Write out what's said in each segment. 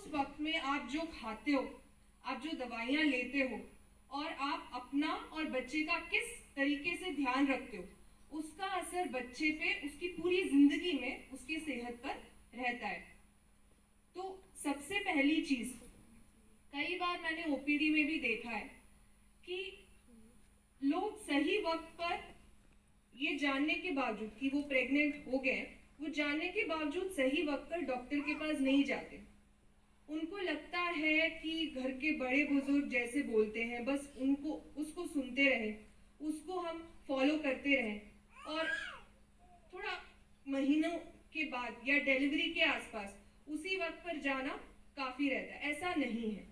उस वक्त में आप जो खाते हो, आप जो दवाइयाँ लेते हो और आप अपना और बच्चे का किस तरीके से ध्यान रखते हो, उसका असर बच्चे पे उसकी पूरी जिंदगी में उसकी सेहत पर रहता है। तो सबसे पहली चीज, कई बार मैंने ओपीडी में भी देखा है कि लोग सही वक्त पर ये जानने के बावजूद कि वो प्रेग्नेंट हो गए, वो जानने के बावजूद सही वक्त पर डॉक्टर के पास नहीं जाते। उनको लगता है कि घर के बड़े बुजुर्ग जैसे बोलते हैं बस उनको उसको सुनते रहें, उसको हम फॉलो करते रहें और थोड़ा महीनों के बाद या डिलीवरी के आसपास उसी वक्त पर जाना काफ़ी रहता है। ऐसा नहीं है।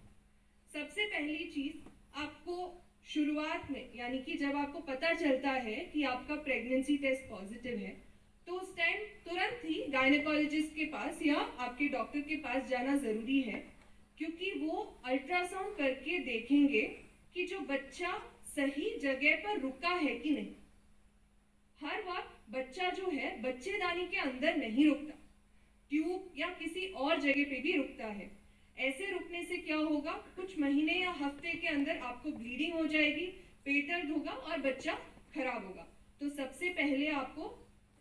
सबसे पहली चीज़, आपको शुरुआत में यानी कि जब आपको पता चलता है कि आपका प्रेगनेंसी टेस्ट पॉजिटिव है, तो उस टाइम तुरंत ही गायनेकोलॉजिस्ट के पास या आपके डॉक्टर के पास जाना ज़रूरी है, क्योंकि वो अल्ट्रासाउंड करके देखेंगे कि जो बच्चा सही जगह पर रुका है कि नहीं। हर वक्त बच्चा जो है बच्चेदानी के अंदर नहीं रुकता, ट्यूब या किसी और जगह पे भी रुकता है। ऐसे रुकने से क्या होगा, कुछ महीने या हफ्ते के अंदर आपको ब्लीडिंग हो जाएगी, पेट दर्द होगा और बच्चा खराब होगा। तो सबसे पहले आपको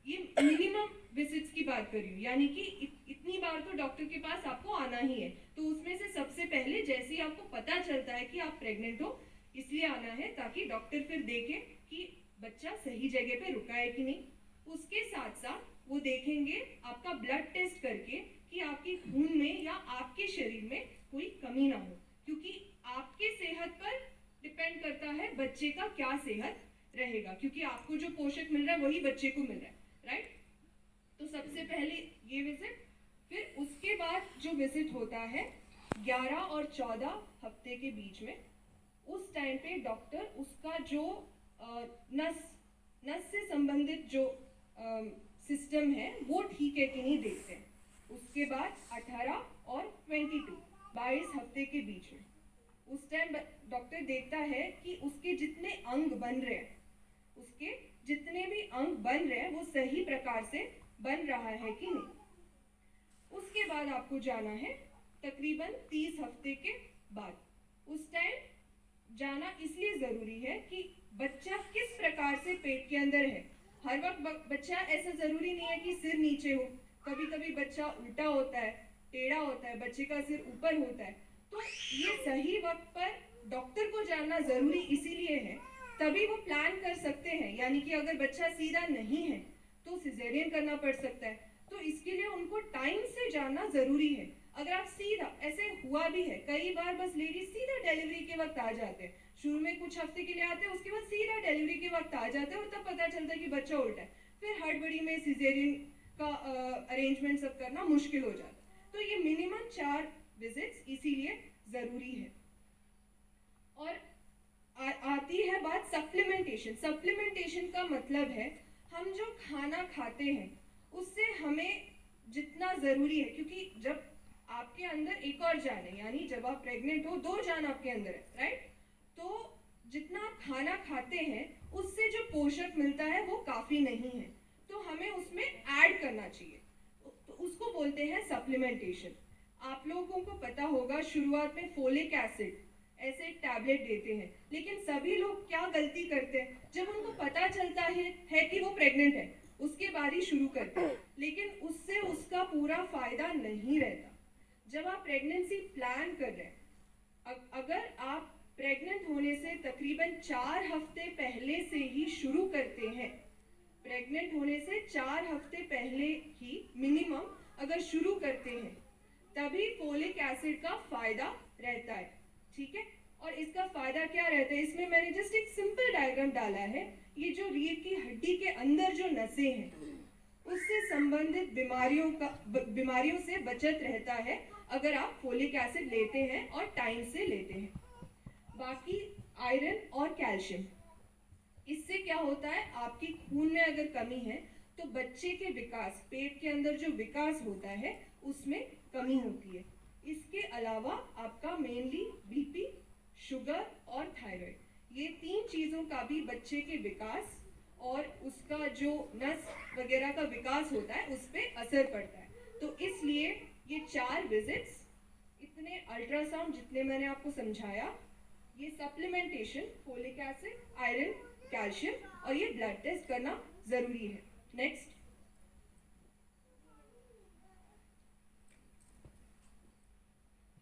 ये मिनिमम विजिट्स की बात कर रही हूँ, यानी कि इतनी बार तो डॉक्टर के पास आपको आना ही है। तो उसमें से सबसे पहले जैसे ही आपको पता चलता है कि आप प्रेग्नेंट हो, इसलिए आना है ताकि डॉक्टर फिर देखे कि बच्चा सही जगह पे रुका है कि नहीं। उसके साथ साथ वो देखेंगे आपका ब्लड टेस्ट करके कि आपके खून में या आपके शरीर में कोई कमी ना हो, क्योंकि आपके सेहत पर डिपेंड करता है बच्चे का क्या सेहत रहेगा, क्योंकि आपको जो पोषक मिल रहा है वही बच्चे को मिल रहा है, राइट। तो सबसे पहले ये विजिट, फिर उसके बाद जो विजिट होता है 11 और 14 हफ्ते के बीच में, उस टाइम पे डॉक्टर उसका जो नस से संबंधित जो सिस्टम है वो ठीक है कि नहीं देखते हैं। उसके बाद 18 और 22 हफ्ते के बीच में, उस टाइम डॉक्टर देखता है कि उसके जितने अंग बन रहे हैं, उसके जितने भी अंग बन रहे हैं वो सही प्रकार से बन रहा है कि नहीं। उसके बाद आपको जाना है तकरीबन 30 हफ्ते के बाद। उस टाइम जाना इसलिए ज़रूरी है कि बच्चा किस प्रकार से पेट के अंदर है। हर वक्त बच्चा ऐसा ज़रूरी नहीं है कि सिर नीचे हो, कभी कभी बच्चा उल्टा होता है, टेढ़ा होता है, बच्चे का सिर ऊपर होता है। तो ये सही वक्त पर डॉक्टर को जानना ज़रूरी इसीलिए है, तभी वो प्लान कर सकते हैं। यानी कि अगर बच्चा सीधा नहीं है तो सिजेरियन करना पड़ सकता है, तो इसके लिए उनको टाइम से जानना ज़रूरी है। अगर आप सीधा, ऐसे हुआ भी है कई बार, बस लेडीज सीधा डिलीवरी के वक्त आ जाते हैं, शुरू में कुछ हफ्ते के लिए आते हैं, उसके बाद सीधा डिलीवरी के वक्त आ जाते हैं और तब पता चलता है कि बच्चा उल्टा है। फिर हड़बड़ी में सिजेरियन का अरेंजमेंट सब करना मुश्किल हो जाता है। तो ये मिनिमम 4 विजिट्स इसीलिए ज़रूरी है। और आती है बात सप्लीमेंटेशन। सप्लीमेंटेशन का मतलब है हम जो खाना खाते हैं उससे हमें जितना ज़रूरी है, क्योंकि जब आपके अंदर एक और जान है, यानी जब आप प्रेग्नेंट हो 2 जान आपके अंदर है, राइट। तो जितना आप खाना खाते हैं उससे जो पोषक मिलता है वो काफ़ी नहीं है, तो हमें उसमें ऐड करना चाहिए, तो उसको बोलते हैं सप्लीमेंटेशन। आप लोगों को पता होगा शुरुआत में फोलिक एसिड ऐसे एक टैबलेट देते हैं, लेकिन सभी लोग क्या गलती करते हैं, जब उनको पता चलता है कि वो प्रेग्नेंट है उसके बाद ही शुरू करते हैं, लेकिन उससे उसका पूरा फायदा नहीं रहता। जब आप प्रेगनेंसी प्लान कर रहे हैं, अगर आप प्रेग्नेंट होने से तकरीबन 4 हफ्ते पहले से ही शुरू करते हैं, प्रेग्नेंट होने से 4 हफ्ते पहले ही मिनिमम अगर शुरू करते हैं, तभी फोलिक एसिड का फायदा रहता है, ठीक है। और इसका फायदा क्या रहता है, इसमें मैंने जस्ट एक सिंपल डायग्राम डाला है। ये जो रीढ़ की हड्डी के अंदर जो नसें हैं उससे संबंधित बीमारियों से बचत रहता है अगर आप फोलिक एसिड लेते हैं और टाइम से लेते हैं। बाकी आयरन और कैल्शियम, इससे क्या होता है, आपकी खून में अगर कमी है तो बच्चे के विकास, पेट के अंदर जो विकास होता है उसमें कमी होती है। इसके अलावा आपका मेनली बीपी, शुगर और थायराइड, ये 3 चीज़ों का भी बच्चे के विकास और उसका जो नस वगैरह का विकास होता है उस पर असर पड़ता है। तो इसलिए ये 4 विजिट्स मैंने अल्ट्रासाउंड जितने मैंने आपको समझाया, ये supplementation, folic acid, iron, calcium और ये ब्लड टेस्ट करना जरूरी है। नेक्स्ट,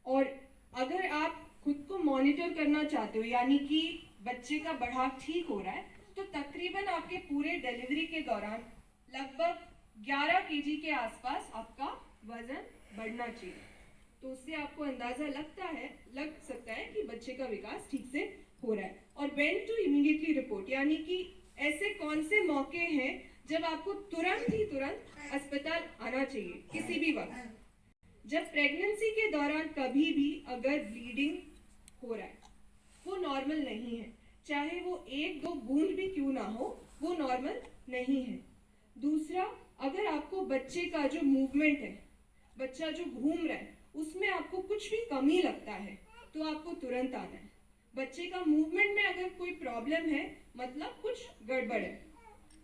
और अगर आप खुद को मॉनिटर करना चाहते हो, यानी कि बच्चे का बढ़ाव ठीक हो रहा है, तो तकरीबन आपके पूरे डिलीवरी के दौरान लगभग 11 केजी के आसपास आपका वजन बढ़ना चाहिए। तो उससे आपको अंदाजा लग सकता है कि बच्चे का विकास ठीक से हो रहा है। और व्हेन टू इमीडिएटली रिपोर्ट, यानी कि ऐसे कौन से मौके हैं जब आपको तुरंत अस्पताल आना चाहिए किसी भी वक्त। जब प्रेगनेंसी के दौरान कभी भी अगर ब्लीडिंग हो रहा है, वो नॉर्मल नहीं है, चाहे वो 1-2 बूंद भी क्यों ना हो, वो नॉर्मल नहीं है। दूसरा, अगर आपको बच्चे का जो मूवमेंट है, बच्चा जो घूम रहा है, उसमें आपको कुछ भी कमी लगता है, तो आपको तुरंत आना है। बच्चे का मूवमेंट में अगर कोई प्रॉब्लम है, मतलब कुछ गड़बड़ है।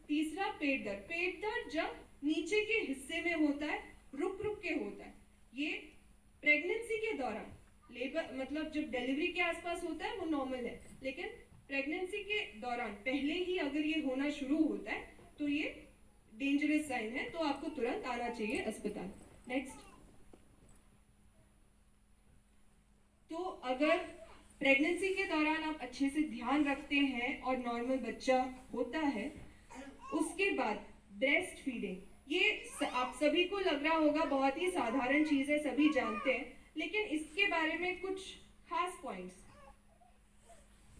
तीसरा, पेट दर्द। पेट दर्द जब नीचे के हिस्से में होता है, रुक के होता है, ये प्रेगनेंसी के दौरान, लेबर मतलब जब डिलीवरी के आसपास होता है वो नॉर्मल है, लेकिन प्रेगनेंसी के दौरान पहले ही अगर ये होना शुरू होता है तो ये डेंजरस साइन है, तो आपको तुरंत आना चाहिए अस्पताल। नेक्स्ट, तो अगर प्रेगनेंसी के दौरान आप अच्छे से ध्यान रखते हैं और नॉर्मल बच्चा होता है, उसके बाद ब्रेस्ट फीडिंग, ये आप सभी को लग रहा होगा बहुत ही साधारण चीज है, सभी जानते हैं, लेकिन इसके बारे में कुछ खास पॉइंट्स।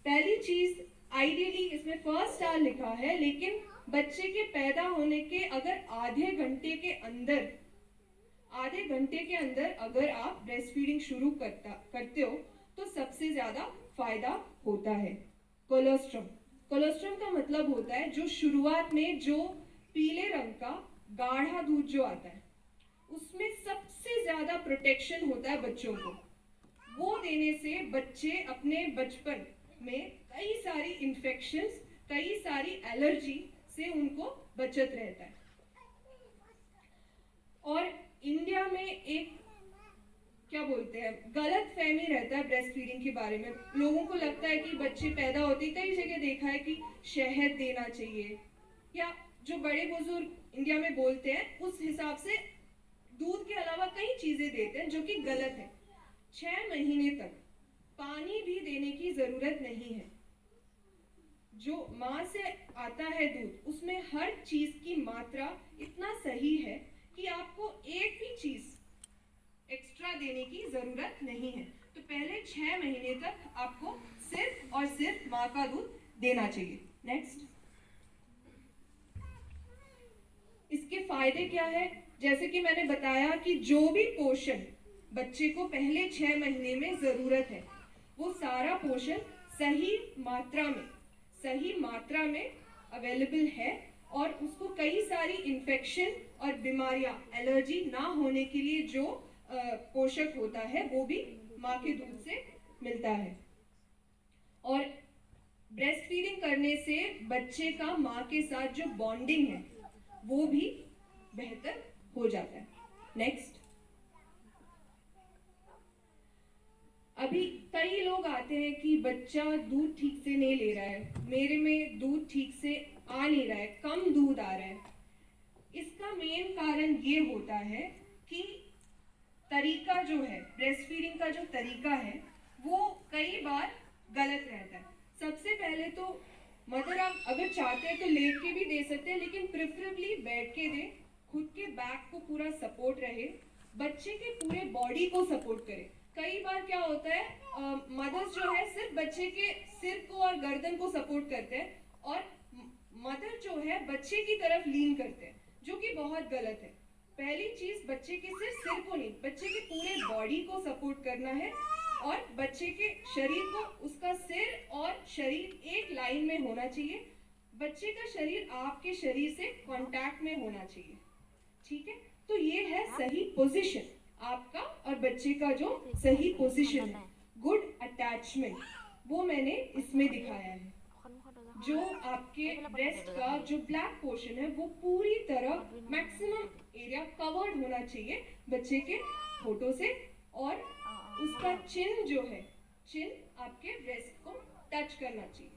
पहली चीज, आइडियली इसमें फर्स्ट स्टार लिखा है, लेकिन बच्चे के पैदा होने के अगर आधे घंटे के अंदर अगर आप ब्रेस्ट फीडिंग शुरू करते हो तो सबसे ज्यादा फायदा होता है। कोलोस्ट्रम का मतलब होता है जो शुरुआत में जो पीले रंग का गाढ़ा दूध जो आता है, उसमें सबसे ज्यादा प्रोटेक्शन होता है बच्चों को। वो देने से बच्चे अपने बचपन में कई सारी इन्फेक्शंस, कई सारी एलर्जी से उनको बचत रहता है। और इंडिया में एक क्या बोलते हैं, गलत फहमी रहता है ब्रेस्ट फीडिंग के बारे में। लोगों को लगता है कि बच्चे पैदा होते, कई जगह देखा है कि शहद देना चाहिए, या जो बड़े बुजुर्ग इंडिया में बोलते हैं उस हिसाब से दूध के अलावा कई चीजें देते हैं, जो कि गलत है। 6 महीने तक पानी भी देने की जरूरत नहीं है। जो माँ से आता है दूध, उसमें हर चीज की मात्रा इतना सही है कि आपको एक भी चीज एक्स्ट्रा देने की जरूरत नहीं है। तो पहले 6 महीने तक आपको सिर्फ और सिर्फ माँ का दूध देना चाहिए। नेक्स्ट, इसके फायदे क्या है? जैसे कि मैंने बताया कि जो भी पोषण बच्चे को पहले 6 महीने में जरूरत है, वो सारा पोषण सही मात्रा में अवेलेबल है, और उसको कई सारी इन्फेक्शन और बीमारियां, एलर्जी ना होने के लिए जो पोषक होता है वो भी माँ के दूध से मिलता है। और ब्रेस्ट फीडिंग करने से बच्चे का माँ के साथ जो बॉन्डिंग है वो भी बेहतर हो जाता है। नेक्स्ट, अभी कई लोग आते हैं कि बच्चा दूध ठीक से नहीं ले रहा है, मेरे में दूध ठीक से आ नहीं रहा है, कम दूध आ रहा है। इसका मेन कारण ये होता है कि तरीका जो है, ब्रेस्ट फीडिंग का जो तरीका है वो कई बार गलत रहता है। सबसे पहले तो मदर, आप अगर चाहते हैं तो लेट के भी दे सकते हैं, लेकिन प्रेफरेबली बैठ के दें, खुद के बैक को पूरा सपोर्ट रहे, बच्चे के पूरे बॉडी को सपोर्ट करे। कई बार क्या होता है, मदर्स जो है सिर्फ बच्चे के सिर को और गर्दन को सपोर्ट करते हैं, और मदर जो है बच्चे की तरफ लीन करते हैं, जो कि बहुत गलत है। पहली चीज, बच्चे के सिर्फ सिर को नहीं, बच्चे के पूरे बॉडी को सपोर्ट करना है, और बच्चे के शरीर को, उसका सिर और शरीर एक लाइन में होना चाहिए। बच्चे का शरीर आपके शरीर से कांटेक्ट में होना चाहिए, ठीक है? तो ये है सही पोजीशन आपका और बच्चे का, जो सही पोजीशन है, गुड अटैचमेंट, वो मैंने इसमें दिखाया है। जो आपके ब्रेस्ट का जो ब्लैक पोर्शन है वो पूरी तरह मैक्सिमम एरिया कवर्ड होना चाहिए बच्चे के होठों से, और उसका चिन जो है, चिन आपके ब्रेस्ट को टच करना चाहिए।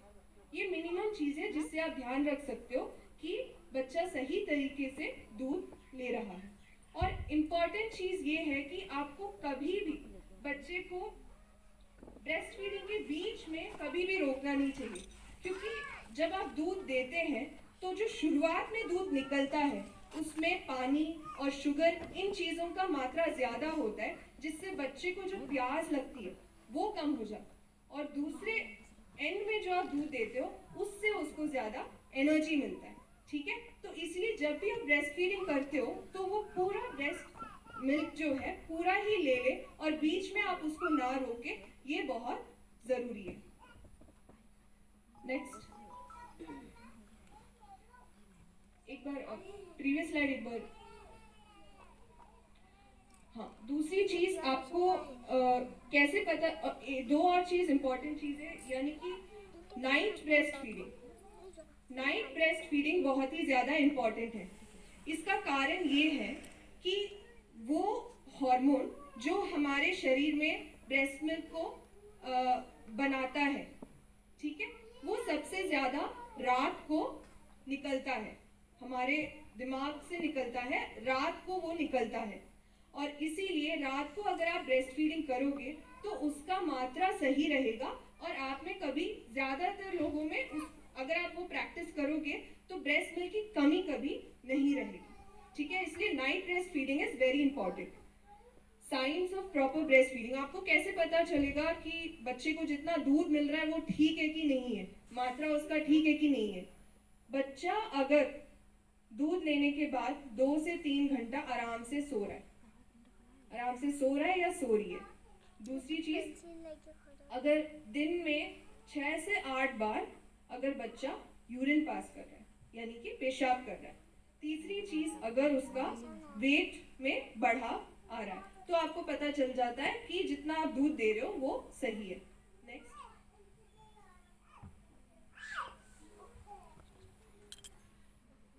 ये मिनिमम चीज़ है जिससे आप ध्यान रख सकते हो कि बच्चा सही तरीके से दूध ले रहा है। और इम्पॉर्टेंट चीज़ ये है कि आपको कभी भी बच्चे को ब्रेस्ट फीडिंग के बीच में कभी भी रोकना नहीं चाहिए, क्योंकि जब आप दूध देते हैं तो जो शुरुआत में दूध निकलता है उसमें पानी और शुगर, इन चीज़ों का मात्रा ज़्यादा होता है, जिससे बच्चे को जो प्यास लगती है वो कम हो जाती है, और दूसरे एंड में जो आप दूध देते हो उससे उसको ज़्यादा एनर्जी मिलता है। ठीक है, तो इसलिए जब भी आप ब्रेस्ट फीडिंग करते हो तो वो पूरा ब्रेस्ट मिल्क जो है पूरा ही ले ले, और बीच में आप उसको ना रोके, ये बहुत ज़रूरी है। नेक्स्ट, एक बार प्रीवियस स्लाइड एक बार। हाँ, दूसरी चीज आपको कैसे पता, दो और चीज इंपॉर्टेंट चीज है, यानी कि night breast feeding. Night breast feeding बहुत ही ज़्यादा इम्पॉर्टेंट है। इसका कारण ये है कि वो हार्मोन जो हमारे शरीर में ब्रेस्ट मिल्क को बनाता है, ठीक है, वो सबसे ज़्यादा रात को निकलता है, हमारे दिमाग से निकलता है, रात को वो निकलता है। और इसीलिए रात को अगर आप ब्रेस्ट फीडिंग करोगे तो उसका मात्रा सही रहेगा, और आप में कभी ज़्यादातर लोगों में अगर आप वो प्रैक्टिस करोगे तो ब्रेस्ट मिल्क की कमी कभी नहीं रहेगी। ठीक है, इसलिए night breast feeding is very important. Science of proper breast feeding, आपको कैसे पता चलेगा कि बच्चे को जितना दूध मिल रहा है वो ठीक है कि नहीं है, मात्रा उसका ठीक है कि नहीं है। बच्चा अगर दूध लेने के बाद 2 से 3 घंटा आराम से सो रहा है, आराम से सो रहा है या सो रही है। दूसरी चीज, अगर दिन में 6 से 8 बार अगर बच्चा यूरिन पास कर रहा है, यानी कि पेशाब कर रहा है। तीसरी चीज, अगर उसका वेट में बढ़ा आ रहा है, तो आपको पता चल जाता है कि जितना आप दूध दे रहे हो वो सही है। नेक्स्ट,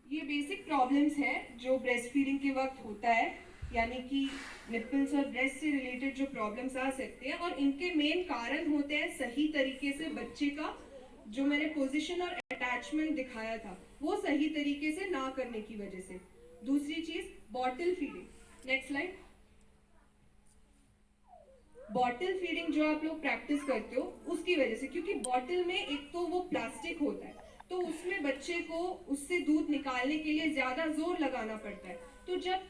ये बेसिक प्रॉब्लम्स हैं जो ब्रेस्ट फीडिंग के वक्त होता है, यानी कि निपल्स और ब्रेस्ट से रिलेटेड जो प्रॉब्लम्स आ सकते हैं, और इनके मेन कारण होते हैं सही तरीके से बच्चे का जो मैंने पोजीशन और अटैचमेंट दिखाया था वो सही तरीके से ना करने की वजह से। दूसरी चीज, bottle feeding. Next slide. Bottle feeding जो आप लोग प्रैक्टिस करते हो उसकी वजह से, क्योंकि बॉटल में एक तो वो प्लास्टिक होता है, तो उसमें बच्चे को उससे दूध निकालने के लिए ज्यादा जोर लगाना पड़ता है। तो जब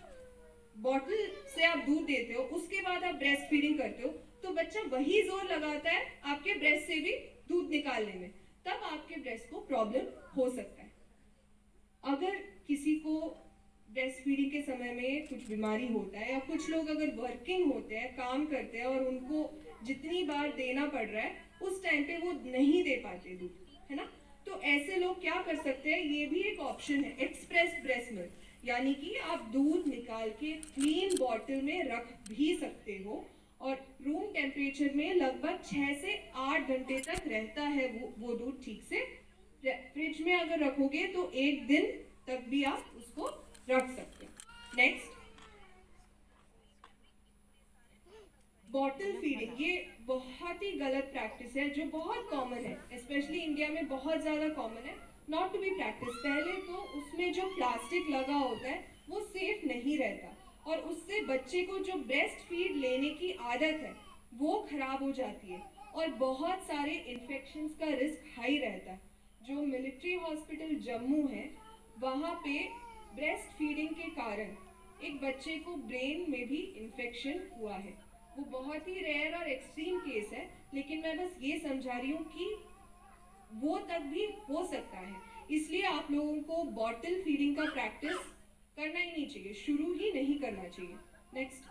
बॉटल से आप दूध देते हो उसके बाद आप ब्रेस्ट फीडिंग करते हो तो बच्चा वही जोर लगाता है आपके ब्रेस्ट से भी दूध निकालने में, तब आपके ब्रेस्ट को प्रॉब्लम हो सकता है। अगर किसी को ब्रेस्ट फीडिंग के समय में कुछ बीमारी होता है, या कुछ लोग अगर वर्किंग होते हैं, काम करते हैं, और उनको जितनी बार देना पड़ रहा है उस टाइम पे वो नहीं दे पाते दूध, है ना, तो ऐसे लोग क्या कर सकते हैं, ये भी एक ऑप्शन है, एक्सप्रेस ब्रेस्ट मिल्क, यानी कि आप दूध निकाल के क्लीन बॉटल में रख भी सकते हो, और रूम टेम्परेचर में लगभग 6 से 8 घंटे तक रहता है वो दूध ठीक से। फ्रिज में अगर रखोगे तो 1 दिन तक भी आप उसको रख सकते हैं। नेक्स्ट, बॉटल फीडिंग, ये बहुत ही गलत प्रैक्टिस है जो बहुत कॉमन है, स्पेशली इंडिया में बहुत ज़्यादा कॉमन है, नॉट टू बी प्रैक्टिस। पहले तो उसमें जो प्लास्टिक लगा होता है वो सेफ नहीं रहता, और उससे बच्चे को जो ब्रेस्ट फीड लेने की आदत है वो खराब हो जाती है, और बहुत सारे इन्फेक्शंस का रिस्क हाई रहता है। जो मिलिट्री हॉस्पिटल जम्मू है, वहाँ पे ब्रेस्ट फीडिंग के कारण एक बच्चे को ब्रेन में भी इन्फेक्शन हुआ है। वो बहुत ही रेयर और एक्सट्रीम केस है, लेकिन मैं बस ये समझा रही हूँ कि वो तक भी हो सकता है। इसलिए आप लोगों को बॉटल फीडिंग का प्रैक्टिस करना ही नहीं चाहिए, शुरू ही नहीं करना चाहिए। नेक्स्ट,